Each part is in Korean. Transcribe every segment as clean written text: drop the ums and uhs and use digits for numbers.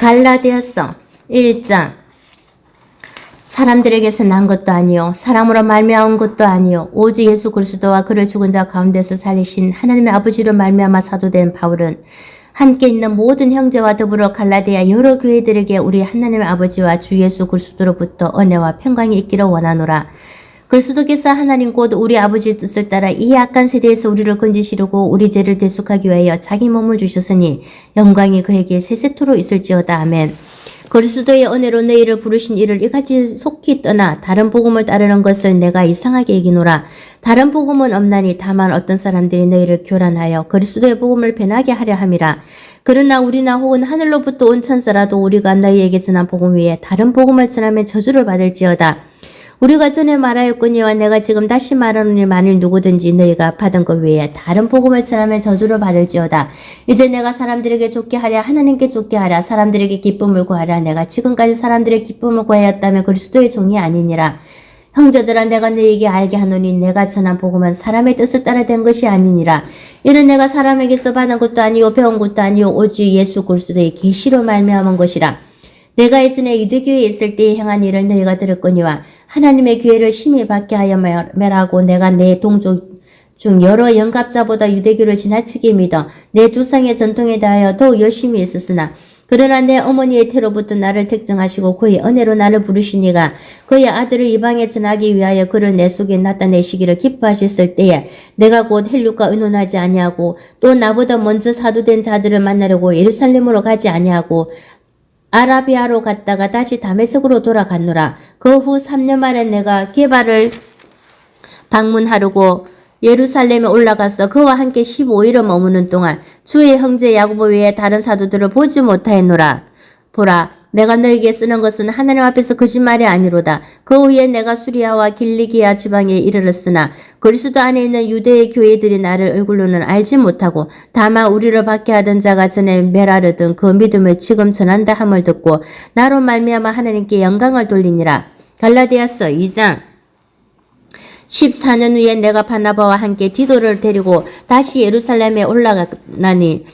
갈라디아서 1장. 사람들에게서 난 것도 아니요 사람으로 말미암은 것도 아니요 오직 예수 그리스도와 그를 죽은 자 가운데서 살리신 하나님의 아버지로 말미암아 사도된 바울은 함께 있는 모든 형제와 더불어 갈라디아 여러 교회들에게 우리 하나님의 아버지와 주 예수 그리스도로부터 은혜와 평강이 있기를 원하노라. 그리스도께서 하나님 곧 우리 아버지의 뜻을 따라 이 약한 세대에서 우리를 건지시려고 우리 죄를 대속하기 위하여 자기 몸을 주셨으니 영광이 그에게 세세토록 있을지어다. 아멘. 그리스도의 은혜로 너희를 부르신 이를 이같이 속히 떠나 다른 복음을 따르는 것을 내가 이상하게 여기노라. 다른 복음은 없나니 다만 어떤 사람들이 너희를 교란하여 그리스도의 복음을 변하게 하려 함이라. 그러나 우리나 혹은 하늘로부터 온 천사라도 우리가 너희에게 전한 복음 위에 다른 복음을 전하면 저주를 받을지어다. 우리가 전에 말하였거니와 내가 지금 다시 말하노니 만일 누구든지 너희가 받은 것 외에 다른 복음을 전하면 저주를 받을지어다. 이제 내가 사람들에게 좋게 하랴 하나님께 좋게 하랴 사람들에게 기쁨을 구하랴. 내가 지금까지 사람들의 기쁨을 구하였다면 그리스도의 종이 아니니라. 형제들아 내가 너희에게 알게 하노니 내가 전한 복음은 사람의 뜻을 따라 된 것이 아니니라. 이는 내가 사람에게서 받은 것도 아니요 배운 것도 아니요 오직 예수 그리스도의 계시로 말미암은 것이라. 내가 예전에 유대교회에 있을 때에 행한 일을 너희가 들었거니와 하나님의 기회를 심히 받게 하여 매라고 내가 내 동족 중 여러 영갑자보다 유대교를 지나치게 믿어 내 조상의 전통에 대하여 더욱 열심히 있었으나 그러나 내 어머니의 태로부터 나를 택정하시고 그의 은혜로 나를 부르시니가 그의 아들을 이방에 전하기 위하여 그를 내 속에 나타내시기를 기뻐하셨을 때에 내가 곧 헬륙과 의논하지 아니하고 또 나보다 먼저 사도된 자들을 만나려고 예루살렘으로 가지 아니하고 아라비아로 갔다가 다시 다메섹으로 돌아갔노라. 그 후 3년 만에 내가 게바를 방문하려고 예루살렘에 올라가서 그와 함께 15일을 머무는 동안 주의 형제 야고보 외에 다른 사도들을 보지 못하였노라. 보라, 내가 너에게 쓰는 것은 하나님 앞에서 거짓말이 아니로다. 그 후에 내가 수리아와 길리기아 지방에 이르렀으나 그리스도 안에 있는 유대의 교회들이 나를 얼굴로는 알지 못하고 다만 우리를 박해 하던 자가 전에 멸하려던 그 믿음을 지금 전한다 함을 듣고 나로 말미암아 하나님께 영광을 돌리니라. 갈라디아서 2장. 14년 후에 내가 바나바와 함께 디도를 데리고 다시 예루살렘에 올라가나니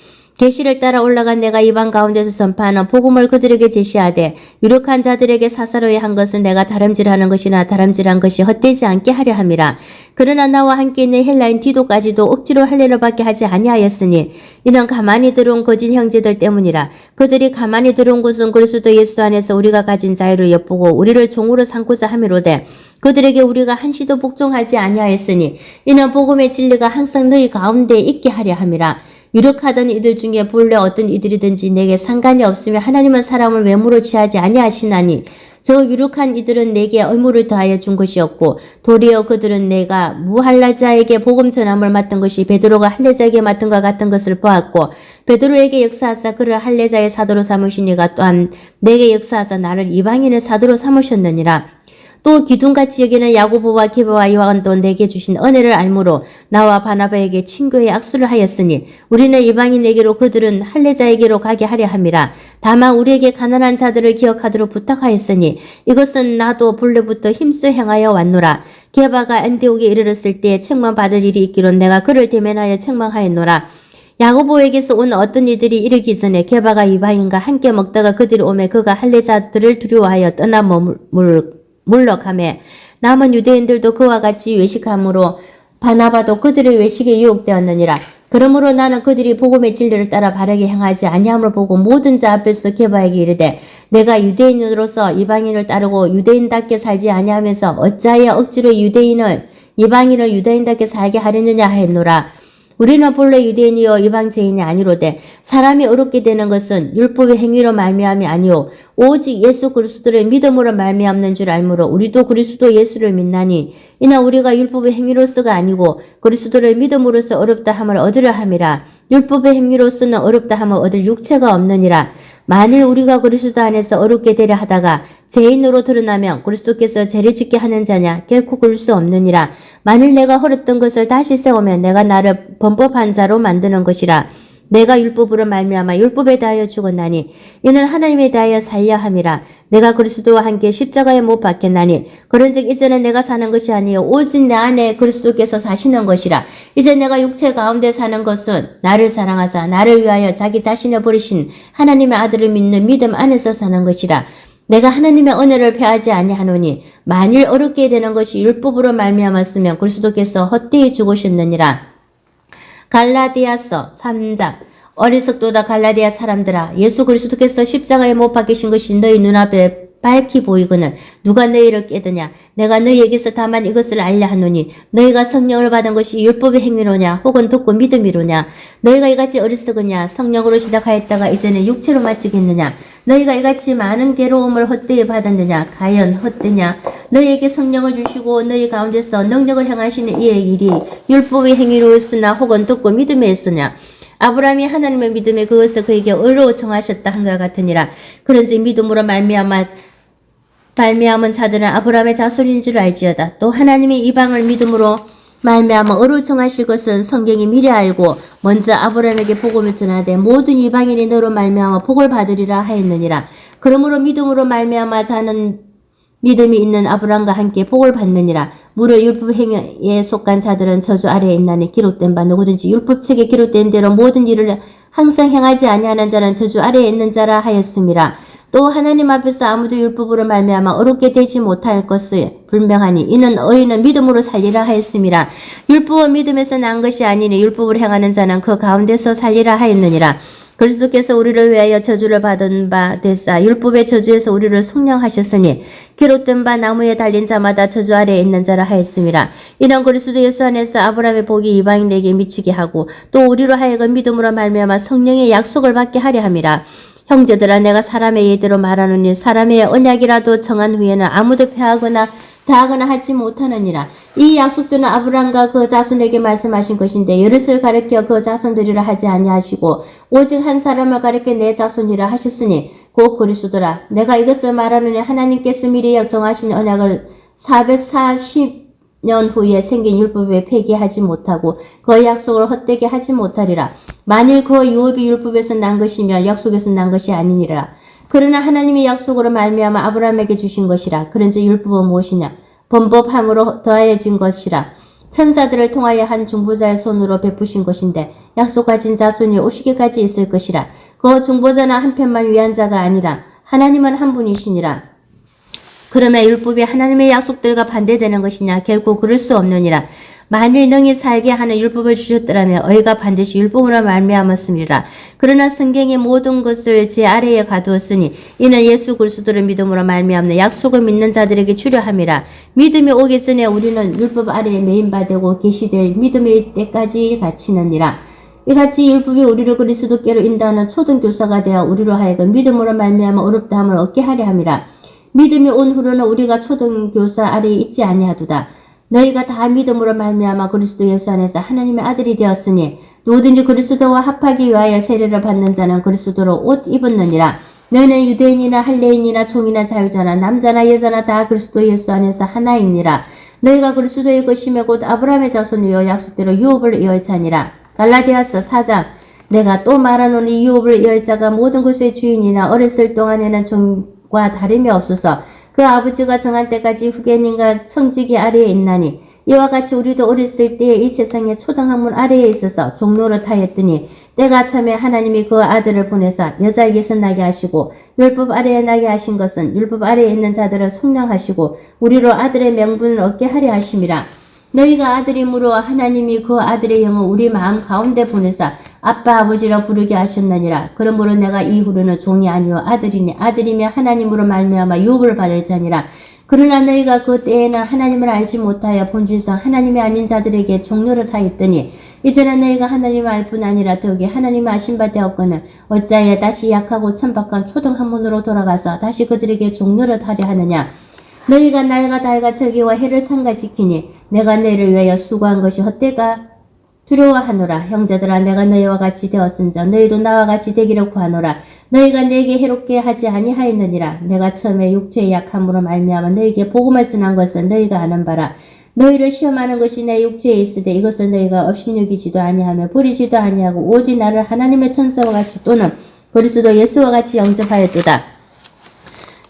계시를 따라 올라간 내가 이방 가운데서 전파하는 복음을 그들에게 제시하되 유력한 자들에게 사사로이 한 것은 내가 다름질하는 것이나 다름질한 것이 헛되지 않게 하려 함이라. 그러나 나와 함께 있는 헬라인 디도까지도 억지로 할례를 받게 하지 아니하였으니 이는 가만히 들어온 거짓 형제들 때문이라. 그들이 가만히 들어온 것은 그리스도 예수 안에서 우리가 가진 자유를 엿보고 우리를 종으로 삼고자 함이로되 그들에게 우리가 한시도 복종하지 아니하였으니 이는 복음의 진리가 항상 너희 가운데 있게 하려 함이라. 유력하던 이들 중에 본래 어떤 이들이든지 내게 상관이 없으며 하나님은 사람을 외모로 취하지 아니하시나니 저 유력한 이들은 내게 의무를 더하여 준 것이었고 도리어 그들은 내가 무할례자에게 복음 전함을 맡은 것이 베드로가 할례자에게 맡은 것 같은 것을 보았고 베드로에게 역사하사 그를 할례자의 사도로 삼으시니가 또한 내게 역사하사 나를 이방인의 사도로 삼으셨느니라. 또 기둥같이 여기는 야고보와 게바와 요한도 내게 주신 은혜를 알므로 나와 바나바에게 친교의 악수를 하였으니 우리는 이방인에게로 그들은 할례자에게로 가게 하려 함이라. 다만 우리에게 가난한 자들을 기억하도록 부탁하였으니 이것은 나도 본래부터 힘써 행하여 왔노라. 게바가 안디옥에 이르렀을 때에 책망받을 일이 있기로 내가 그를 대면하여 책망하였노라. 야고보에게서 온 어떤 이들이 이르기 전에 게바가 이방인과 함께 먹다가 그들이 오매 그가 할례자들을 두려워하여 떠나 물러가매 남은 유대인들도 그와 같이 외식함으로 바나바도 그들의 외식에 유혹되었느니라. 그러므로 나는 그들이 복음의 진리를 따라 바르게 행하지 아니함을 보고 모든 자 앞에서 게바에게 이르되 내가 유대인으로서 이방인을 따르고 유대인답게 살지 아니하면서 어찌하여 억지로 이방인을 유대인답게 살게 하려느냐 하였노라. 우리는 본래 유대인이요 이방제인이 아니로되 사람이 어렵게 되는 것은 율법의 행위로 말미암이 아니요 오직 예수 그리스도를 믿음으로 말미암는 줄 알므로 우리도 그리스도 예수를 믿나니 이는 우리가 율법의 행위로서가 아니고 그리스도를 믿음으로써 어렵다 함을 얻으려 함이라. 율법의 행위로서는 어렵다 함을 얻을 육체가 없느니라. 만일 우리가 그리스도 안에서 어렵게 되려 하다가 죄인으로 드러나면 그리스도께서 죄를 짓게 하는 자냐? 결코 그럴 수 없느니라. 만일 내가 헐었던 것을 다시 세우면 내가 나를 범법한 자로 만드는 것이라. 내가 율법으로 말미암아 율법에 대하여 죽었나니 이는 하나님에 대하여 살려 함이라. 내가 그리스도와 함께 십자가에 못 박혔나니 그런즉 이제는 내가 사는 것이 아니요 오직 내 안에 그리스도께서 사시는 것이라. 이제 내가 육체 가운데 사는 것은 나를 사랑하사 나를 위하여 자기 자신을 버리신 하나님의 아들을 믿는 믿음 안에서 사는 것이라. 내가 하나님의 은혜를 패하지 아니하노니 만일 어렵게 되는 것이 율법으로 말미암았으면 그리스도께서 헛되이 죽으셨느니라. 갈라디아서 3장. 어리석도다 갈라디아 사람들아, 예수 그리스도께서 십자가에 못 박히신 것이 너희 눈앞에 밝히 보이거늘 누가 너희를 깨드냐. 내가 너희에게서 다만 이것을 알려 하노니 너희가 성령을 받은 것이 율법의 행위로냐 혹은 듣고 믿음이로냐. 너희가 이같이 어리석으냐. 성령으로 시작하였다가 이제는 육체로 마치겠느냐. 너희가 이같이 많은 괴로움을 헛되이 받았느냐. 과연 헛되냐. 너희에게 성령을 주시고 너희 가운데서 능력을 행하시는 이의 일이 율법의 행위로였으나 혹은 듣고 믿음이었으냐. 아브라함이 하나님의 믿음에 그것을 그에게 의로 정하셨다 한것 같으니라. 그런즉 믿음으로 말미암은 자들은 아브라함의 자손인 줄 알지어다. 또 하나님이 이방을 믿음으로 말미암아 의로 정하실 것은 성경이 미리 알고 먼저 아브라함에게 복음을 전하되 모든 이방인이 너로 말미암아 복을 받으리라 하였느니라. 그러므로 믿음으로 말미암아 자는 믿음이 있는 아브라함과 함께 복을 받느니라. 무릇 율법 행위에 속한 자들은 저주 아래에 있나니 기록된 바 누구든지 율법책에 기록된 대로 모든 일을 항상 행하지 아니하는 자는 저주 아래에 있는 자라 하였음이라. 또 하나님 앞에서 아무도 율법으로 말미암아 어렵게 되지 못할 것을 분명하니 이는 의인은 믿음으로 살리라 하였음이라. 율법은 믿음에서 난 것이 아니니 율법을 행하는 자는 그 가운데서 살리라 하였느니라. 그리스도께서 우리를 위하여 저주를 받은 바 되사 율법의 저주에서 우리를 속량하셨으니 기록된 바 나무에 달린 자마다 저주 아래에 있는 자라 하였음이라. 이는 그리스도 예수 안에서 아브라함의 복이 이방인에게 미치게 하고 또 우리로 하여금 믿음으로 말미암아 성령의 약속을 받게 하려 함이라. 형제들아, 내가 사람의 예대로 말하노니 사람의 언약이라도 정한 후에는 아무도 패하거나 다하거나 하지 못하느니라. 이 약속들은 아브라함과 그 자손에게 말씀하신 것인데 여럿을 가리켜 그 자손들이라 하지 아니하시고 오직 한 사람을 가리켜 내 자손이라 하셨으니 곧 그리스도라. 내가 이것을 말하노니 하나님께서 미리 정하신 언약을 440년 후에 생긴 율법에 폐기하지 못하고 그 약속을 헛되게 하지 못하리라. 만일 그 유업이 율법에서 난 것이면 약속에서 난 것이 아니니라. 그러나 하나님이 약속으로 말미암아 아브라함에게 주신 것이라. 그런즉 율법은 무엇이냐? 번법함으로 더하여진 것이라. 천사들을 통하여 한 중보자의 손으로 베푸신 것인데 약속하신 자손이 오시기까지 있을 것이라. 그 중보자는 한 편만 위한 자가 아니라 하나님은 한 분이시니라. 그러면 율법이 하나님의 약속들과 반대되는 것이냐? 결코 그럴 수 없느니라. 만일 능히 살게 하는 율법을 주셨더라면 의가 반드시 율법으로 말미암았음이라. 그러나 성경의 모든 것을 제 아래에 가두었으니 이는 예수 그리스도를 믿음으로 말미암는 약속을 믿는 자들에게 주려 함이라. 믿음이 오기 전에 우리는 율법 아래에 매인받고 계시될 믿음의 때까지 갇히느니라. 이같이 율법이 우리를 그리스도께로 인도하는 초등교사가 되어 우리로 하여금 믿음으로 말미암아 어렵다함을 얻게 하려 함이라. 믿음이 온 후로는 우리가 초등교사 아래에 있지 아니하도다. 너희가 다 믿음으로 말미암아 그리스도 예수 안에서 하나님의 아들이 되었으니 누구든지 그리스도와 합하기 위하여 세례를 받는 자는 그리스도로 옷 입었느니라. 너희는 유대인이나 할례인이나 종이나 자유자나 남자나 여자나 다 그리스도 예수 안에서 하나이니라. 너희가 그리스도의 것이며 곧 아브라함의 자손이요 약속대로 유업을 이을 자니라. 갈라디아서 4장. 내가 또 말하노니 유업을 이을 자가 모든 것의 주인이나 어렸을 동안에는 종과 다름이 없어서 그 아버지가 정한 때까지 후견인과 청지기 아래에 있나니 이와 같이 우리도 어렸을 때에 이 세상의 초등학문 아래에 있어서 종로를 타였더니 때가 참에 하나님이 그 아들을 보내사 여자에게서 나게 하시고 율법 아래에 나게 하신 것은 율법 아래에 있는 자들을 속량하시고 우리로 아들의 명분을 얻게 하려 하심이라. 너희가 아들이므로 하나님이 그 아들의 영을 우리 마음 가운데 보내사 아빠 아버지라 부르게 하셨느니라. 그러므로 내가 이후로는 종이 아니요 아들이니 아들이며 하나님으로 말미암아 유업을 받을 자니라. 그러나 너희가 그 때에는 하나님을 알지 못하여 본질상 하나님이 아닌 자들에게 종로를 하였더니 이제는 너희가 하나님을 알 뿐 아니라 더욱이 하나님을 아신 바 되었거늘 어찌하여 다시 약하고 천박한 초등학문으로 돌아가서 다시 그들에게 종로를 하려 하느냐. 너희가 날과 달과 절기와 해를 삼가 지키니 내가 너희를 위하여 수고한 것이 헛되가 두려워하노라. 형제들아, 내가 너희와 같이 되었은즉 너희도 나와 같이 되기를 구하노라. 너희가 내게 해롭게 하지 아니하였느니라. 내가 처음에 육체의 약함으로 말미암아 너희에게 복음을 전한 것은 너희가 아는 바라. 너희를 시험하는 것이 내 육체에 있으되 이것을 너희가 업신여기지도 아니하며 버리지도 아니하고 오직 나를 하나님의 천사와 같이 또는 그리스도 예수와 같이 영접하였도다.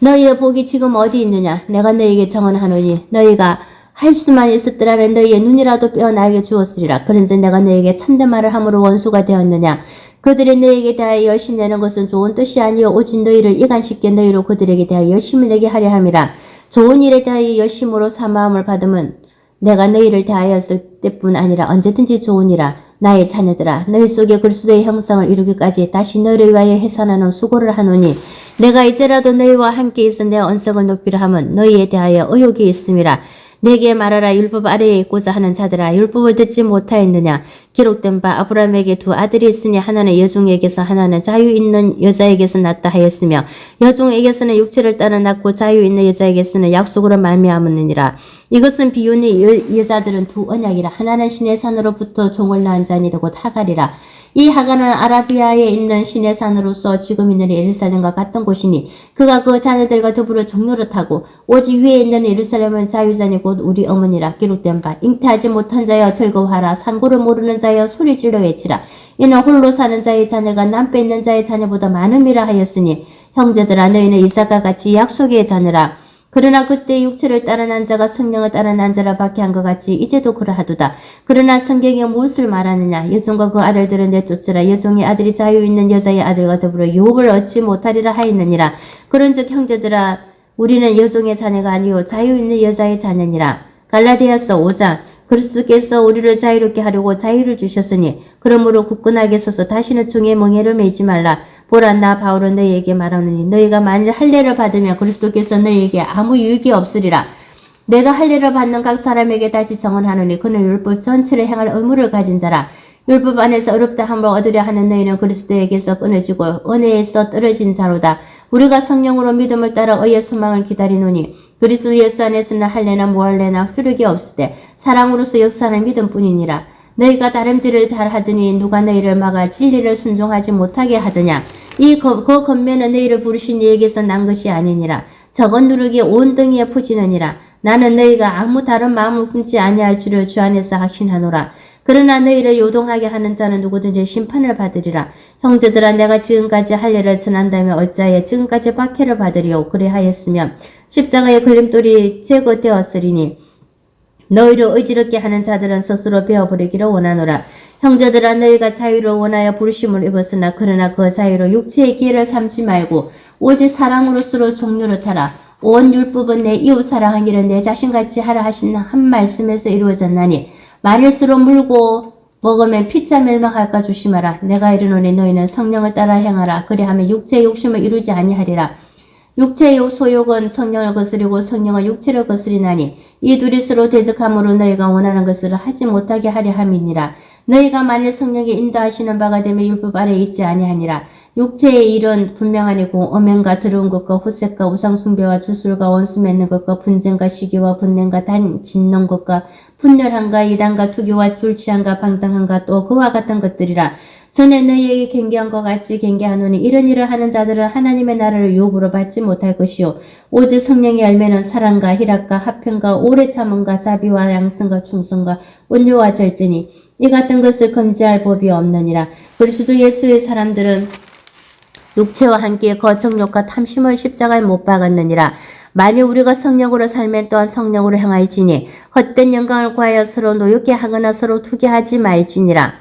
너희의 복이 지금 어디 있느냐? 내가 너희에게 정언하노니 너희가 할 수만 있었더라면 너희의 눈이라도 빼어 나에게 주었으리라. 그런즉 내가 너희에게 참된 말을 함으로 원수가 되었느냐? 그들이 너희에게 대하여 열심 내는 것은 좋은 뜻이 아니요 오직 너희를 이간시켜 너희로 그들에게 대하여 열심을 내게 하려 함이라. 좋은 일에 대하여 열심으로 사마음을 받으면 내가 너희를 대하였을 때뿐 아니라 언제든지 좋으니라. 나의 자녀들아 너희 속에 그리스도의 형상을 이루기까지 다시 너희를 위하여 해산하는 수고를 하노니 내가 이제라도 너희와 함께 있어 내 언성을 높이려 함은 너희에 대하여 의욕이 있음이라. 내게 말하라. 율법 아래에 있고자 하는 자들아 율법을 듣지 못하였느냐? 기록된 바 아브라함에게 두 아들이 있으니 하나는 여종에게서 하나는 자유 있는 여자에게서 낳다 하였으며 여종에게서는 육체를 따라 낳고 자유 있는 여자에게서는 약속으로 말미암았느니라. 이것은 비유니 여자들은 두 언약이라. 하나는 신의 산으로부터 종을 낳은 자니 곧 하갈이라. 이 하갈은 아라비아에 있는 신의 산으로서 지금 있는 예루살렘과 같은 곳이니 그가 그 자녀들과 더불어 종로를 타고 오직 위에 있는 예루살렘은 자유자니 곧 우리 어머니라. 기록된 바 잉태하지 못한 자여 즐거워하라. 상고를 모르는 자여 소리질러 외치라. 이는 홀로 사는 자의 자녀가 남 뺏는 자의 자녀보다 많음이라 하였으니 형제들아 너희는 이삭과 같이 약속의 자녀라. 그러나 그때 육체를 따라 난 자가 성령을 따라 난 자라 밖에 한 것 같이 이제도 그러하도다. 그러나 성경에 무엇을 말하느냐? 여종과 그 아들들은 내쫓으라. 여종의 아들이 자유 있는 여자의 아들과 더불어 유업을 얻지 못하리라 하였느니라. 그런즉 형제들아 우리는 여종의 자녀가 아니요 자유 있는 여자의 자녀니라. 갈라디아서 5장. 그리스도께서 우리를 자유롭게 하려고 자유를 주셨으니 그러므로 굳건하게 서서 다시는 종의 멍에를 매지 말라. 보라 나 바울은 너희에게 말하노니 너희가 만일 할례를 받으면 그리스도께서 너희에게 아무 유익이 없으리라. 내가 할례를 받는 각 사람에게 다시 정언하노니 그는 율법 전체를 행할 의무를 가진 자라. 율법 안에서 어렵다 함을 얻으려 하는 너희는 그리스도에게서 끊어지고 은혜에서 떨어진 자로다. 우리가 성령으로 믿음을 따라 의의 소망을 기다리노니 그리스도 예수 안에서는 할례나 무할례나 효력이 없으되 사랑으로서 역사하는 믿음뿐이니라. 너희가 다름질을 잘하더니 누가 너희를 막아 진리를 순종하지 못하게 하더냐. 그 겉면은 너희를 부르신 이에게서 난 것이 아니니라. 저건 누룩이 온 등에 퍼지느니라. 나는 너희가 아무 다른 마음을 품지 아니할 줄을 주 안에서 확신하노라. 그러나 너희를 요동하게 하는 자는 누구든지 심판을 받으리라. 형제들아 내가 지금까지 할례를 전한다면 어찌하여 지금까지 박해를 받으리요. 그래하였으면 십자가의 걸림돌이 제거되었으리니 너희를 의지롭게 하는 자들은 스스로 베어버리기를 원하노라. 형제들아 너희가 자유를 원하여 부르심을 입었으나 그러나 그 자유로 육체의 기회를 삼지 말고 오직 사랑으로서로 종료를 타라. 온 율법은 내 이웃 사랑하기를 내 자신같이 하라 하신 한 말씀에서 이루어졌나니 만일 서로 물고 먹으면 피차 멸망할까 조심하라. 내가 이르노니 너희는 성령을 따라 행하라. 그리하면 육체의 욕심을 이루지 아니하리라. 육체의 소욕은 성령을 거스리고 성령은 육체를 거스리나니 이 둘이 서로 대적함으로 너희가 원하는 것을 하지 못하게 하려 함이니라. 너희가 만일 성령이 인도하시는 바가 되면 율법 아래에 있지 아니하니라. 육체의 일은 분명하니고 음행과 더러운 것과 후색과 우상숭배와 주술과 원수 맺는 것과 분쟁과 시기와 분냄과 단 짓는 것과 분열함과 이단과 투교와 술 취함과 방탕함과 또 그와 같은 것들이라. 전에 너희에게 경계한 것 같이 경계하노니 이런 일을 하는 자들은 하나님의 나라를 유업으로 받지 못할 것이요 오직 성령의 열매는 사랑과 희락과 화평과 오래 참음과 자비와 양성과 충성과 온유와 절제니 이 같은 것을 금지할 법이 없느니라. 그리스도 예수의 사람들은 육체와 함께 거정욕과 탐심을 십자가에 못 박았느니라. 만일 우리가 성령으로 살면 또한 성령으로 행할지니 헛된 영광을 구하여 서로 노엽게 하거나 서로 투기하지 말지니라.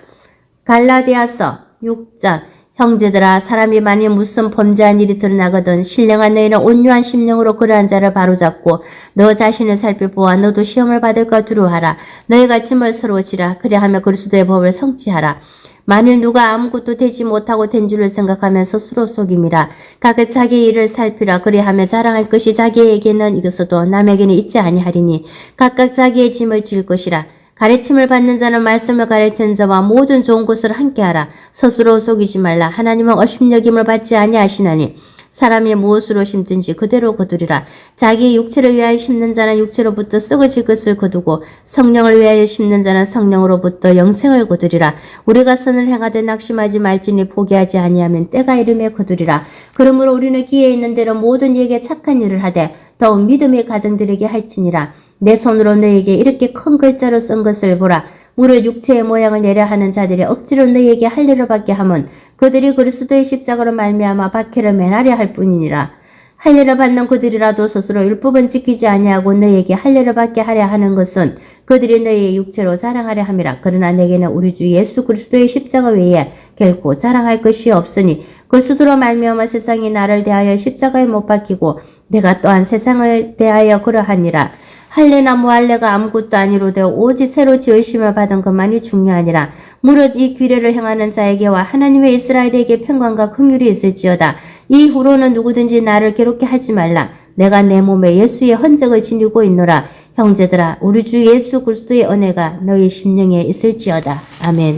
갈라디아서 6장. 형제들아 사람이 만일 무슨 범죄한 일이 드러나거든 신령한 너희는 온유한 심령으로 그러한 자를 바로잡고 너 자신을 살펴보아 너도 시험을 받을까 두려워하라. 너희가 짐을 서로 지라. 그리하며 그리스도의 법을 성취하라. 만일 누가 아무것도 되지 못하고 된 줄을 생각하면 스스로 속임이라. 각각 자기 일을 살피라. 그리하며 자랑할 것이 자기에게는 이것도 남에게는 있지 아니하리니 각각 자기의 짐을 질 것이라. 가르침을 받는 자는 말씀을 가르치는 자와 모든 좋은 것을 함께하라. 스스로 속이지 말라. 하나님은 업신여김을 받지 아니하시나니 사람이 무엇으로 심든지 그대로 거두리라. 자기의 육체를 위하여 심는 자는 육체로부터 썩어질 것을 거두고 성령을 위하여 심는 자는 성령으로부터 영생을 거두리라. 우리가 선을 행하되 낙심하지 말지니 포기하지 아니하면 때가 이름에 거두리라. 그러므로 우리는 기회 있는 대로 모든 이에게 착한 일을 하되 더욱 믿음의 가정들에게 할지니라. 내 손으로 너에게 이렇게 큰 글자로 쓴 것을 보라. 무릇 육체의 모양을 내려 하는 자들이 억지로 너에게 할례를 받게 하면 그들이 그리스도의 십자가로 말미암아 박해를 면하려 할 뿐이니라. 할례를 받는 그들이라도 스스로 율법은 지키지 아니하고 너에게 할례를 받게 하려 하는 것은 그들이 너의 육체로 자랑하려 함이라. 그러나 내게는 우리 주 예수 그리스도의 십자가 외에 결코 자랑할 것이 없으니 그리스도로 말미암아 세상이 나를 대하여 십자가에 못 박히고 내가 또한 세상을 대하여 그러하니라. 할례나 무할례가 아무것도 아니로되 오직 새로 지으심을 받은 것만이 중요하니라. 무릇 이 규례를 행하는 자에게와 하나님의 이스라엘에게 평강과 긍휼이 있을지어다. 이후로는 누구든지 나를 괴롭게 하지 말라. 내가 내 몸에 예수의 흔적을 지니고 있노라. 형제들아, 우리 주 예수 그리스도의 은혜가 너희 심령에 있을지어다. 아멘.